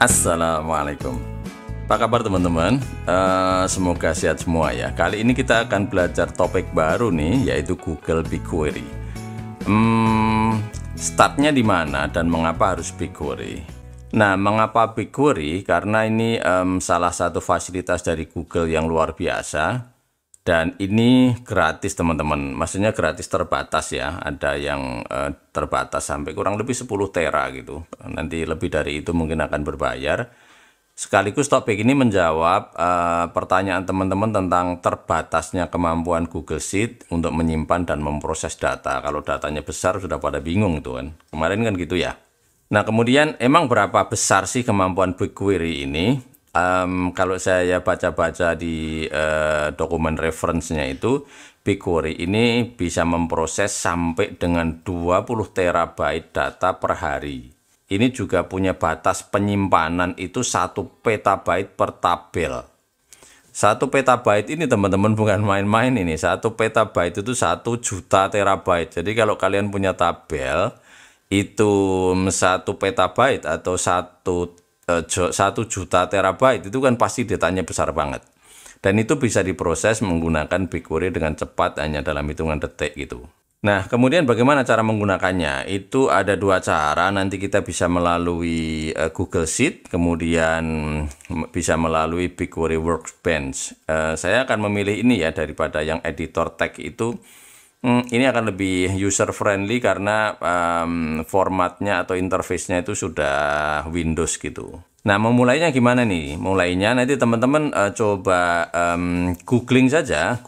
Assalamualaikum. Apa kabar teman-teman? Semoga sehat semua ya. Kali ini kita akan belajar topik baru nih, yaitu Google BigQuery. Startnya di mana dan mengapa harus BigQuery? Nah, mengapa BigQuery? Karena ini salah satu fasilitas dari Google yang luar biasa. Dan ini gratis teman-teman, maksudnya gratis terbatas ya. Ada yang terbatas sampai kurang lebih 10 tera gitu. Nanti lebih dari itu mungkin akan berbayar. Sekaligus topik ini menjawab pertanyaan teman-teman tentang terbatasnya kemampuan Google Sheet untuk menyimpan dan memproses data. Kalau datanya besar sudah pada bingung tuh kan. Kemarin kan gitu ya. Nah kemudian emang berapa besar sih kemampuan BigQuery ini? Kalau saya baca-baca di dokumen reference-nya itu, BigQuery ini bisa memproses sampai dengan 20 terabyte data per hari. Ini juga punya batas penyimpanan itu 1 petabyte per tabel. 1 petabyte ini teman-teman bukan main-main ini. 1 petabyte itu 1 juta terabyte. Jadi kalau kalian punya tabel, itu 1 petabyte atau 1 juta terabyte itu kan pasti datanya besar banget, dan itu bisa diproses menggunakan BigQuery dengan cepat hanya dalam hitungan detik gitu. Nah kemudian bagaimana cara menggunakannya? Itu ada 2 cara. Nanti kita bisa melalui Google Sheet, kemudian bisa melalui BigQuery Workbench. Saya akan memilih ini ya daripada yang editor tag itu. Ini akan lebih user friendly karena formatnya atau interface-nya itu sudah Windows gitu. Nah, memulainya gimana nih? Mulainya nanti teman-teman coba googling saja,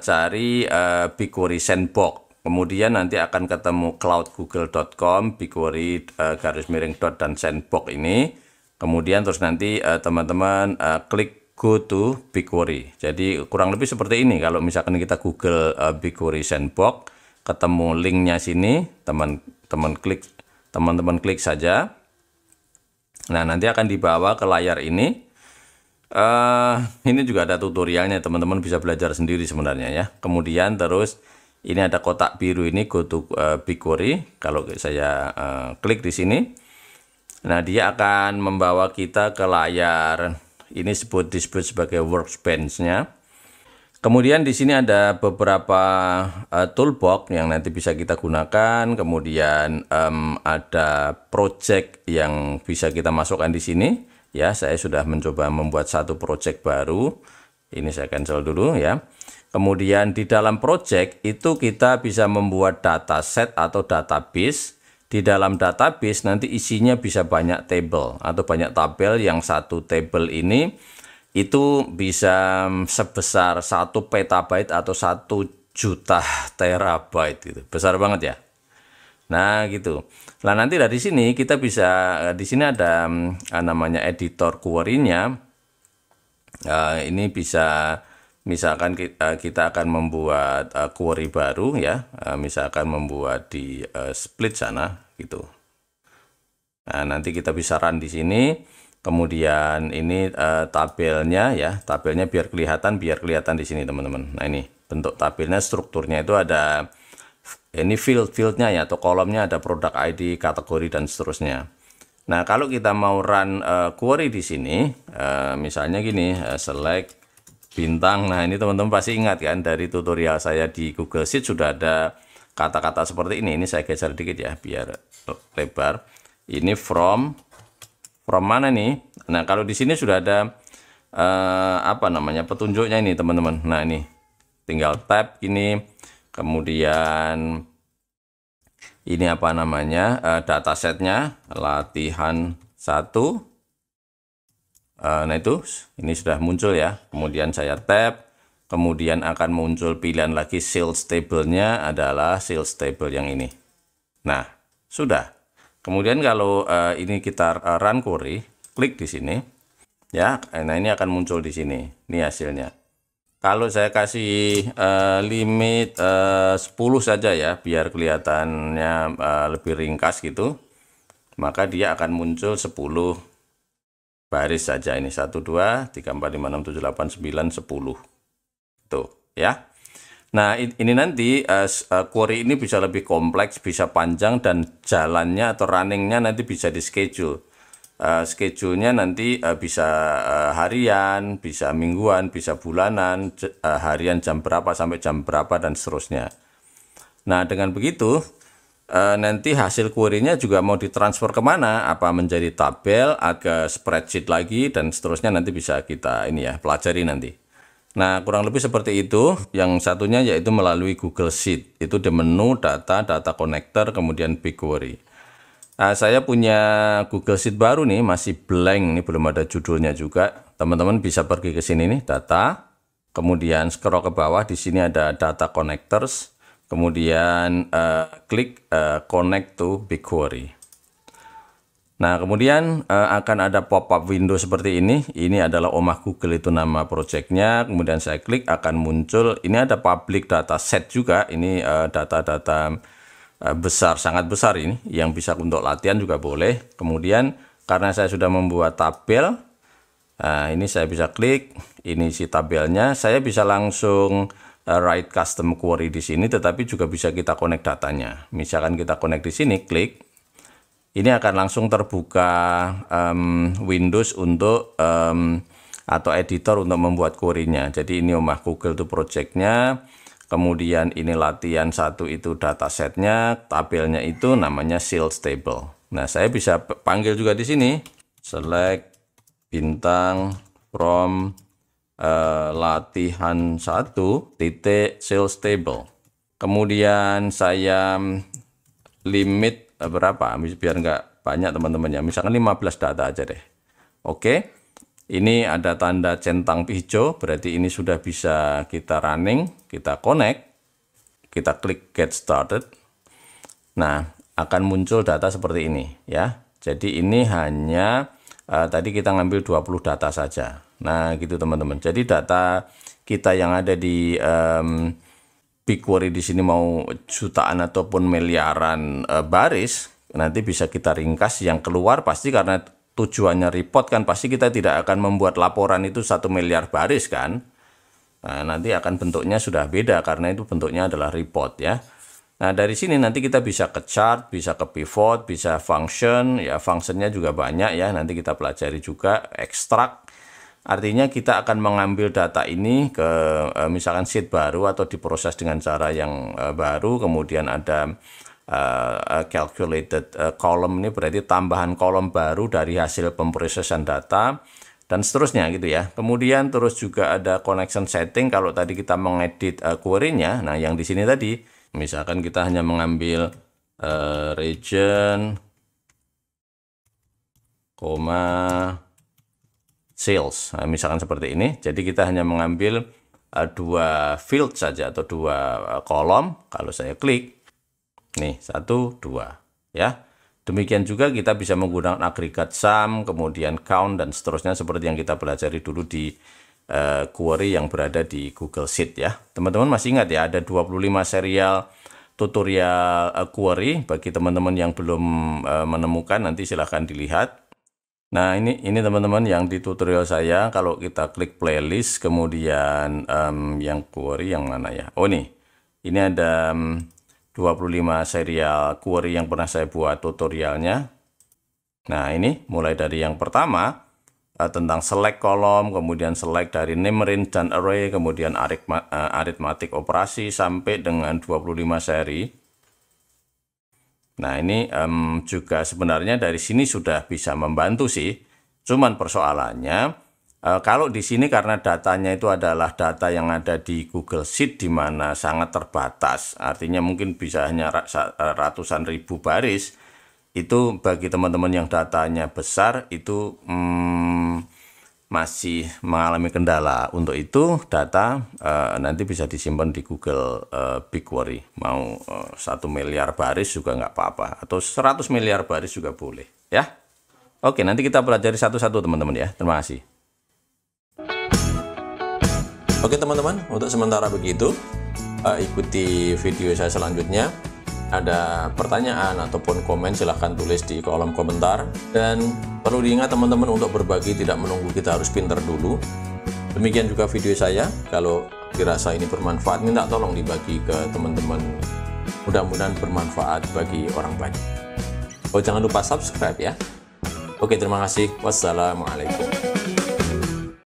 cari BigQuery Sandbox. Kemudian nanti akan ketemu cloudgoogle.com, BigQuery _ dan sandbox ini. Kemudian terus nanti teman-teman klik go to BigQuery. Jadi kurang lebih seperti ini. Kalau misalkan kita Google BigQuery Sandbox, ketemu linknya sini, teman-teman klik saja. Nah nanti akan dibawa ke layar ini. Ini juga ada tutorialnya, teman-teman bisa belajar sendiri sebenarnya ya. Kemudian terus ini ada kotak biru ini, go to BigQuery. Kalau saya klik di sini, nah dia akan membawa kita ke layar. Ini disebut sebagai workbench-nya. Kemudian di sini ada beberapa toolbox yang nanti bisa kita gunakan. Kemudian ada project yang bisa kita masukkan di sini. Ya, saya sudah mencoba membuat satu project baru. Ini saya cancel dulu ya. Kemudian di dalam project itu kita bisa membuat dataset atau database. Di dalam database nanti isinya bisa banyak table atau banyak tabel, yang satu table ini itu bisa sebesar 1 petabyte atau 1 juta terabyte gitu. Besar banget ya. Nah, gitu. Nah, nanti dari sini kita bisa di sini ada namanya editor query-nya. Ini bisa misalkan kita akan membuat query baru ya, misalkan membuat di split sana gitu. Nah, nanti kita bisa run di sini. Kemudian ini tabelnya ya, tabelnya biar kelihatan di sini teman-teman. Nah ini bentuk tabelnya, strukturnya itu ada ini fieldnya ya, atau kolomnya ada product ID, kategori dan seterusnya. Nah kalau kita mau run query di sini, misalnya gini, select bintang. Nah ini teman-teman pasti ingat kan dari tutorial saya di Google Sheet sudah ada kata-kata seperti ini. Ini saya geser dikit ya biar lebar. Ini from mana nih? Nah kalau di sini sudah ada apa namanya petunjuknya ini teman-teman. Nah ini tinggal tab ini, kemudian ini apa namanya datasetnya latihan 1. Nah itu ini sudah muncul ya. Kemudian saya tab, kemudian akan muncul pilihan lagi, sales table-nya adalah sales table yang ini. Nah sudah. Kemudian kalau ini kita run query, klik di sini ya. Nah ini akan muncul di sini. Ini hasilnya. Kalau saya kasih limit 10 saja ya, biar kelihatannya lebih ringkas gitu, maka dia akan muncul 10 baris saja. Ini 1 2 3 4 5 6 7 8 9 10 tuh ya. Nah ini nanti query ini bisa lebih kompleks, bisa panjang, dan jalannya atau runningnya nanti bisa di schedule. schedule-nya nanti bisa harian, bisa mingguan, bisa bulanan, harian jam berapa sampai jam berapa dan seterusnya. Nah, dengan begitu nanti hasil query-nya juga mau ditransfer kemana, apa menjadi tabel, ke spreadsheet lagi, dan seterusnya nanti bisa kita pelajari nanti. Nah, kurang lebih seperti itu. Yang satunya yaitu melalui Google Sheet, itu di menu data connector, kemudian BigQuery. Nah, saya punya Google Sheet baru nih, masih blank, ini belum ada judulnya juga. Teman-teman bisa pergi ke sini nih, data, kemudian scroll ke bawah, di sini ada data connectors. Kemudian klik connect to BigQuery. Nah, kemudian akan ada pop-up window seperti ini. Ini adalah Omah Google, itu nama projectnya. Kemudian saya klik, akan muncul. Ini ada public data set juga. Ini data-data besar, sangat besar ini. Yang bisa untuk latihan juga boleh. Kemudian karena saya sudah membuat tabel, ini saya bisa klik. Ini isi tabelnya. Saya bisa langsung write custom query di sini, tetapi juga bisa kita connect datanya. Misalkan kita connect di sini, klik, ini akan langsung terbuka Windows untuk atau editor untuk membuat query-nya. Jadi ini Omah Google itu project-nya, kemudian ini latihan 1 itu datasetnya, tabelnya itu namanya sales table. Nah, saya bisa panggil juga di sini, select bintang from latihan 1 titik sales table. Kemudian saya limit berapa, biar nggak banyak teman-teman ya, misalkan 15 data aja deh. Oke, ini ada tanda centang hijau, berarti ini sudah bisa kita running, kita connect, kita klik get started. Nah, akan muncul data seperti ini ya. Jadi ini hanya tadi kita ngambil 20 data saja. Nah, gitu teman-teman. Jadi data kita yang ada di BigQuery di sini mau jutaan ataupun miliaran baris, nanti bisa kita ringkas. Yang keluar pasti karena tujuannya report kan, pasti kita tidak akan membuat laporan itu 1 miliar baris kan. Nah, nanti akan bentuknya sudah beda karena itu bentuknya adalah report ya. Nah, dari sini nanti kita bisa ke chart, bisa ke pivot, bisa function, ya functionnya juga banyak ya, nanti kita pelajari juga. Extract, artinya kita akan mengambil data ini ke misalkan sheet baru atau diproses dengan cara yang baru, kemudian ada calculated column, ini berarti tambahan kolom baru dari hasil pemrosesan data, dan seterusnya gitu ya. Kemudian terus juga ada connection setting, kalau tadi kita mengedit query-nya, nah yang di sini tadi, misalkan kita hanya mengambil region, sales, nah, misalkan seperti ini. Jadi kita hanya mengambil 2 field saja atau 2 kolom. Kalau saya klik, nih 1, 2 ya. Demikian juga kita bisa menggunakan agregat sum, kemudian count dan seterusnya seperti yang kita pelajari dulu di query yang berada di Google Sheet ya. Teman-teman masih ingat ya, ada 25 serial tutorial query. Bagi teman-teman yang belum menemukan, nanti silahkan dilihat. Nah, ini teman-teman yang di tutorial saya. Kalau kita klik playlist, kemudian yang query yang mana ya? Oh nih, ini ada 25 serial query yang pernah saya buat tutorialnya. Nah, ini mulai dari yang pertama, tentang select kolom, kemudian select dari name, range, dan array, kemudian arithmetic operasi sampai dengan 25 seri. Nah, ini juga sebenarnya dari sini sudah bisa membantu sih. Cuman persoalannya, kalau di sini karena datanya itu adalah data yang ada di Google Sheet di mana sangat terbatas, artinya mungkin bisa hanya ratusan ribu baris. Itu bagi teman-teman yang datanya besar itu masih mengalami kendala. Untuk itu data nanti bisa disimpan di Google BigQuery. Mau 1 miliar baris juga nggak apa-apa, atau 100 miliar baris juga boleh ya. Oke, nanti kita pelajari satu-satu teman-teman ya. Terima kasih. Oke teman-teman, untuk sementara begitu. Ikuti video saya selanjutnya. Ada pertanyaan ataupun komen, silahkan tulis di kolom komentar. Dan perlu diingat teman-teman untuk berbagi, tidak menunggu kita harus pinter dulu. Demikian juga video saya. Kalau dirasa ini bermanfaat, minta tolong dibagi ke teman-teman. Mudah-mudahan bermanfaat bagi orang banyak. Oh, jangan lupa subscribe ya. Oke, terima kasih. Wassalamualaikum.